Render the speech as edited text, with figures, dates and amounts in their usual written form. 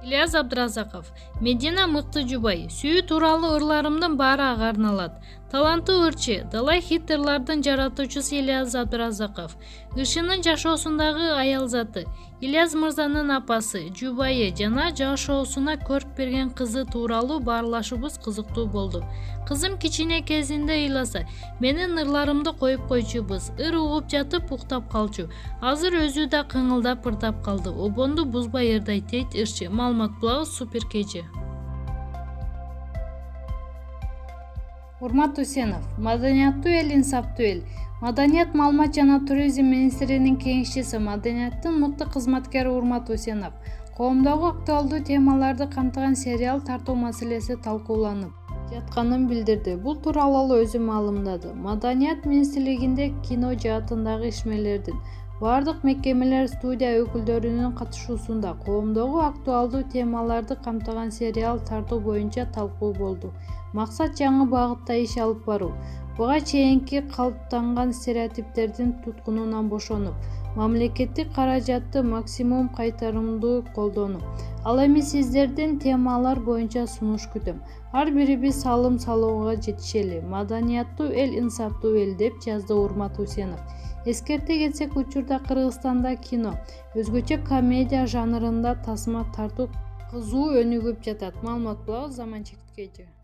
Ильяс Абдразаков. Медина мыкты жубай. Сүйүү тууралуу ырларымдын баары ага арналат. Таланттуу ырчы, далай хит ырлардын жаратуучусу Ильяс Абдразаков. Ырчынын жашоосундагы аял заты. Ильяс мырзанын апасы, жубайы жана жашоосуна көрк берген кызы тууралуу баарлашуубуз кызыктуу болду. Кызым кичине кезинде ыйласа, менин ырларымды коюп койчубуз. Ыр угуп жатып уктап калчу. Азыр өзү да кыңылдап ырдап калды. Обонду бузбай ырдайт дейт ырчы. Маалымат булабыз Супер KG. Урмат Усенов. Маданияттуу эл, инсаптуу эл. Маданият, маалымат жана туризм министринин кеңешчиси, маданияттын мыкты кызматкери Урмат Усенов коомдогу актуалдуу темаларды камтыган сериал тартуу маселеси талкууланып жатканын билдирди. Бул тууралуу ал өзү маалымдады. Маданият министрлигинде кино жаатындагы ишмерлердин бардык мекемелер, студия өкүлдөрүнүн катышуусунда коомдогу актуалдуу темаларды камтыган сериал тартуу боюнча талкуу болду. Максат жаңы багытта иш алып баруу, буга чейинки калыптанган стереотиптердин туткунунан бошонуп, мамлекеттик каражатты максимум кайтарымдуу колдонуп, ал эми сиздерден темалар боюнча сунуш күтөм. Ар бирибиз салым салууга жетишели. Маданияттуу эл, инсаптуу эл, деп жазды Урмат Усенов. Эскерте кетсек, учурда Кыргызстанда кино, өзгөчө комедия жанрында тасма тартуу кызуу өнүгүп жатат. Маалымат булабыз Заманчек KG.